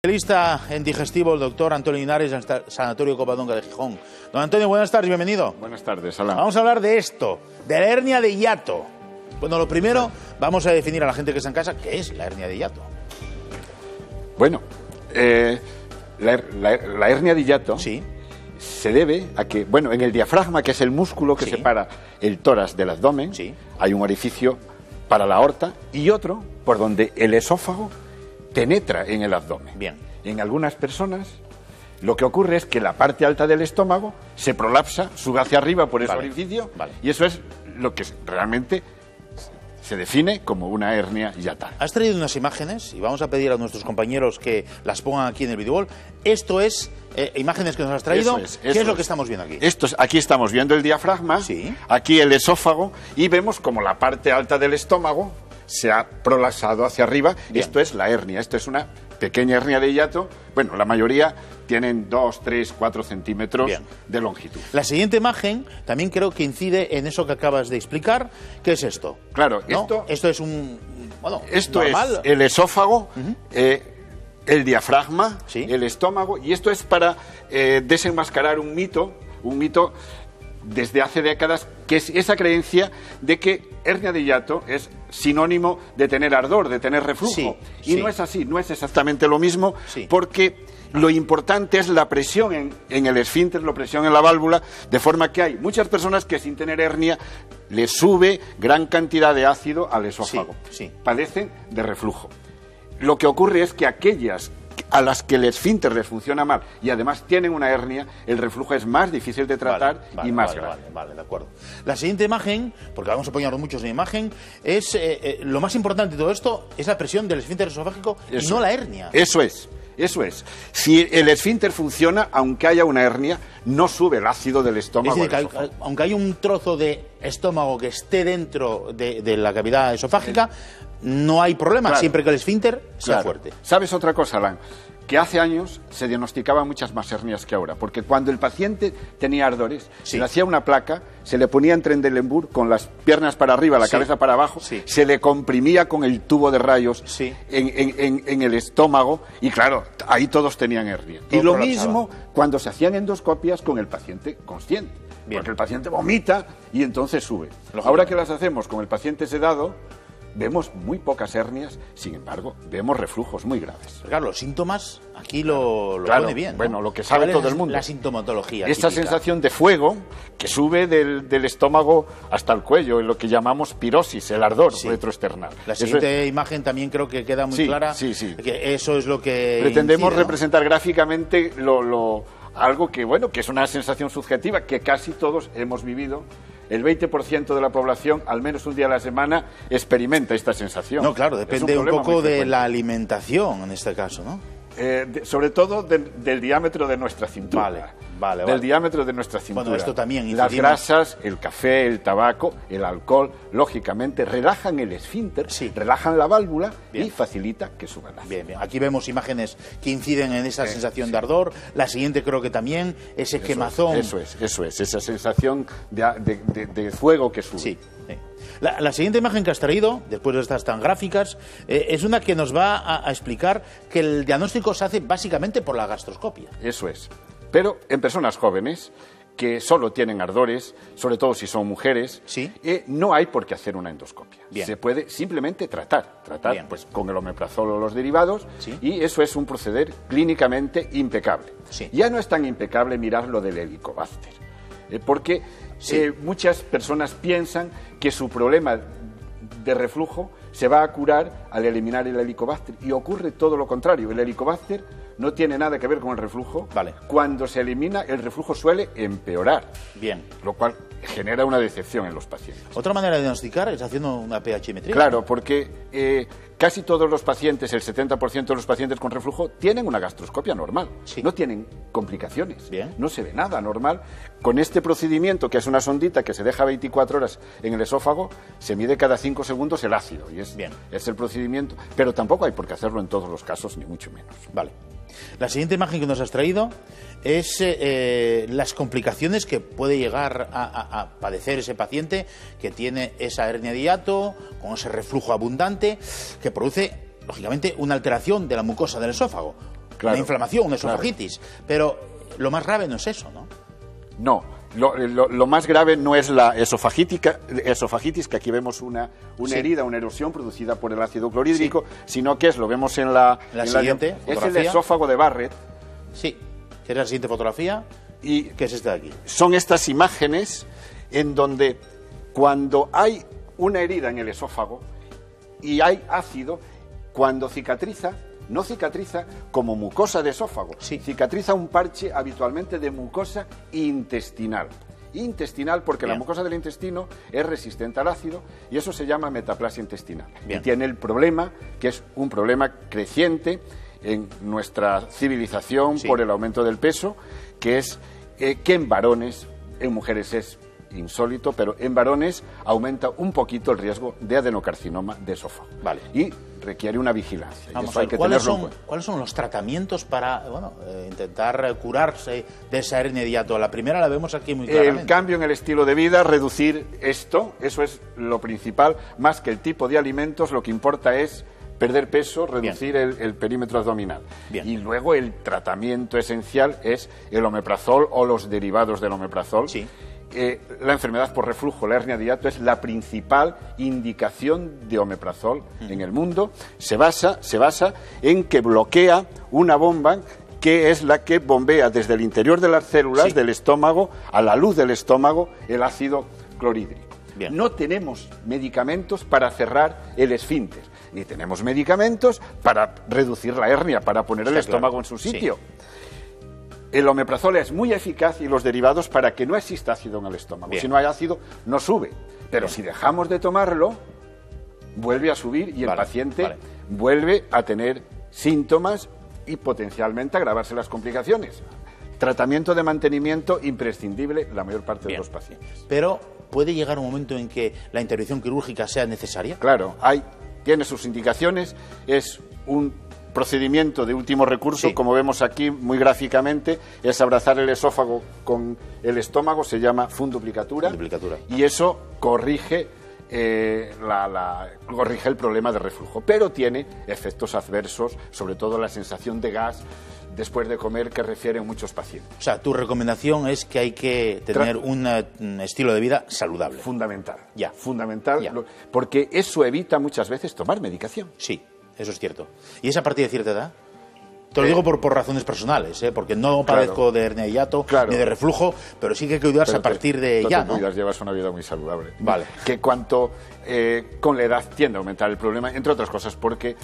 Especialista en digestivo, el doctor Antonio Linares, en el Sanatorio Covadonga de Gijón. Don Antonio, buenas tardes, bienvenido. Buenas tardes, Alan. Vamos a hablar de esto, de la hernia de hiato. Bueno, lo primero, vamos a definir a la gente que está en casa qué es la hernia de hiato. Bueno, la hernia de hiato Sí. se debe a que, bueno, en el diafragma, que es el músculo que Sí. separa el tórax del abdomen, Sí. hay un orificio para la aorta y otro por donde el esófago penetra en el abdomen. Bien. En algunas personas lo que ocurre es que la parte alta del estómago se prolapsa, sube hacia arriba por ese Vale. orificio, Vale. y eso es lo que realmente se define como una hernia hiatal. Has traído unas imágenes y vamos a pedir a nuestros compañeros que las pongan aquí en el videowall. Esto es imágenes que nos has traído. ¿Qué es lo que estamos viendo aquí? Aquí estamos viendo el diafragma, Sí. aquí el esófago, y vemos como la parte alta del estómago se ha prolapsado hacia arriba. Bien. Esto es la hernia, esto es una pequeña hernia de hiato. Bueno, la mayoría tienen 2, 3, 4 centímetros Bien. de longitud. La siguiente imagen también creo que incide en eso que acabas de explicar. ¿Qué es esto? Claro, ¿No? esto es un... Bueno, Esto normal. es el esófago, el diafragma, Sí. el estómago, y esto es para desenmascarar un mito desde hace décadas, que es esa creencia de que hernia de hiato es sinónimo de tener ardor, de tener reflujo. Sí, Y sí. no es así, no es exactamente lo mismo, Sí. porque lo importante es la presión en el esfínter, la presión en la válvula, de forma que hay muchas personas que sin tener hernia les sube gran cantidad de ácido al esófago. Sí. Padecen de reflujo. Lo que ocurre es que aquellas a las que el esfínter les funciona mal y además tienen una hernia, el reflujo es más difícil de tratar y más grave. Vale, de acuerdo. La siguiente imagen, porque vamos a apoyarnos muchos en imagen, es lo más importante de todo esto es la presión del esfínter esofágico y no la hernia. Eso es. Si el esfínter funciona, aunque haya una hernia, no sube el ácido del Es estómago. decir, al que esófago. aunque hay un trozo de estómago que esté dentro de la cavidad esofágica, no hay problema, Claro. siempre que el esfínter sea Claro. fuerte. ¿Sabes otra cosa, Alan? Que hace años se diagnosticaban muchas más hernias que ahora, porque cuando el paciente tenía ardores, Sí. se le hacía una placa, se le ponía en Trendelenburg con las piernas para arriba, la Sí. cabeza para abajo, Sí. se le comprimía con el tubo de rayos Sí. en el estómago, y claro, ahí todos tenían hernia. Todo Y lo colapsaba. mismo cuando se hacían endoscopias con el paciente consciente, Bien. porque el paciente vomita y entonces sube. Lógicamente. Ahora que las hacemos con el paciente sedado, vemos muy pocas hernias, sin embargo, vemos reflujos muy graves. Pero claro, los síntomas aquí lo Claro, pone bien, ¿no? bueno, lo que sabe ¿Cuál es todo el mundo. La sintomatología Esa típica? sensación de fuego que sube del estómago hasta el cuello, en lo que llamamos pirosis, el ardor Sí. retroesternal. La Eso es- siguiente imagen también creo que queda muy Sí, clara. sí, sí. Que eso es lo que pretendemos incide, ¿no? representar gráficamente algo que, bueno, que es una sensación subjetiva que casi todos hemos vivido. El 20% de la población, al menos un día a la semana, experimenta esta sensación. No, claro, Es depende un problema poco muy de frecuente. la alimentación en este caso, ¿no? Sobre todo del diámetro de nuestra cintura. Vale. Del diámetro de nuestra cintura. Bueno, esto también Las incidimos. grasas, el café, el tabaco, el alcohol, lógicamente, relajan el esfínter, Sí. relajan la válvula Bien. y facilita que suba el ácido. Bien. Aquí vemos imágenes que inciden en esa sensación de ardor. La siguiente creo que también, ese quemazón. Eso es, esa sensación de fuego que sube. Sí. La siguiente imagen que has traído, después de estas tan gráficas, es una que nos va a explicar que el diagnóstico se hace básicamente por la gastroscopia. Eso es. Pero en personas jóvenes que solo tienen ardores, sobre todo si son mujeres, Sí. no hay por qué hacer una endoscopia. Bien. Se puede simplemente tratar Bien. pues con el omeprazol o los derivados, Sí. y eso es un proceder clínicamente impecable. Sí. Ya no es tan impecable mirar lo del helicobacter, porque Sí. muchas personas piensan que su problema de reflujo se va a curar al eliminar el helicobacter, y ocurre todo lo contrario. El helicobacter no tiene nada que ver con el reflujo. Vale. Cuando se elimina, el reflujo suele empeorar, Bien. lo cual genera una decepción en los pacientes. Otra manera de diagnosticar es haciendo una pHimetría. Claro, porque casi todos los pacientes, el 70% de los pacientes con reflujo, tienen una gastroscopia normal. Sí. No tienen complicaciones. Bien. No se ve nada normal. Con este procedimiento, que es una sondita que se deja 24 horas en el esófago, se mide cada 5 segundos el ácido. Y Bien. es el procedimiento. Pero tampoco hay por qué hacerlo en todos los casos, ni mucho menos. Vale. La siguiente imagen que nos has traído es las complicaciones que puede llegar a padecer ese paciente que tiene esa hernia de hiato, con ese reflujo abundante, que produce, lógicamente, una alteración de la mucosa del esófago. Claro, una inflamación, una esofagitis. Pero lo más grave no es eso, ¿no? No, lo más grave no es la esofagitis, que aquí vemos una herida, una erosión producida por el ácido clorhídrico, sino que lo vemos en la siguiente es fotografía. el esófago de Barrett. Sí, que es la siguiente fotografía, y que es esta de aquí. Son estas imágenes en donde cuando hay una herida en el esófago y hay ácido, cuando cicatriza, no cicatriza como mucosa de esófago, sí, cicatriza un parche habitualmente de mucosa intestinal. Intestinal porque Bien. la mucosa del intestino es resistente al ácido y eso se llama metaplasia intestinal. Bien. Y tiene el problema, que es un problema creciente en nuestra civilización, sí, por el aumento del peso, que es que en varones, en mujeres es insólito, pero en varones aumenta un poquito el riesgo de adenocarcinoma de esófago. Vale. Y requiere una vigilancia. Vamos y eso a hay ver, que ¿cuáles tenerlo en son, cuenta. ¿cuáles son los tratamientos para intentar curarse de esa hernia de hiato? La primera la vemos aquí muy claramente. El cambio en el estilo de vida, reducir esto, eso es lo principal, más que el tipo de alimentos, lo que importa es perder peso, reducir el perímetro abdominal. Bien. Y luego el tratamiento esencial es el omeprazol o los derivados del omeprazol. Sí. La enfermedad por reflujo, la hernia de hiato, es la principal indicación de omeprazol en el mundo. Se basa en que bloquea una bomba que es la que bombea desde el interior de las células del estómago a la luz del estómago el ácido clorhídrico. Bien. No tenemos medicamentos para cerrar el esfínter, ni tenemos medicamentos para reducir la hernia, para poner el estómago en su sitio. Sí. El omeprazol es muy eficaz y los derivados para que no exista ácido en el estómago. Bien. Si no hay ácido, no sube. Pero si dejamos de tomarlo, vuelve a subir y el paciente vuelve a tener síntomas y potencialmente agravarse las complicaciones. Tratamiento de mantenimiento imprescindible la mayor parte de los pacientes. Pero ¿puede llegar un momento en que la intervención quirúrgica sea necesaria? Claro, tiene sus indicaciones, es un procedimiento de último recurso, como vemos aquí muy gráficamente, es abrazar el esófago con el estómago, se llama funduplicatura. Y eso corrige corrige el problema de reflujo, pero tiene efectos adversos, sobre todo la sensación de gas después de comer que refieren muchos pacientes. O sea, tu recomendación es que hay que tener un estilo de vida saludable. Fundamental. Ya. Fundamental, Ya. porque eso evita muchas veces tomar medicación. Sí, eso es cierto. ¿Y es a partir de cierta edad? Te lo digo por razones personales, porque no padezco de hernia de hiato ni de reflujo, pero sí que hay que cuidarse a partir de ya, ¿no? Cuidas, llevas una vida muy saludable. Vale. Que cuanto con la edad tiende a aumentar el problema, entre otras cosas porque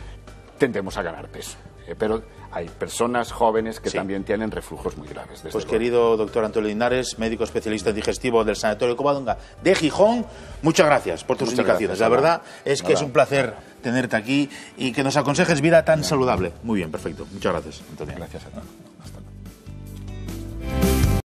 tendemos a ganar peso. Pero hay personas jóvenes que también tienen reflujos muy graves. Pues querido doctor Antonio Linares, médico especialista en digestivo del Sanatorio Covadonga de Gijón, muchas gracias por tus indicaciones. La verdad es que es un placer tenerte aquí y que nos aconsejes vida tan saludable. Muy bien, perfecto. Muchas gracias, Antonio. Gracias a ti.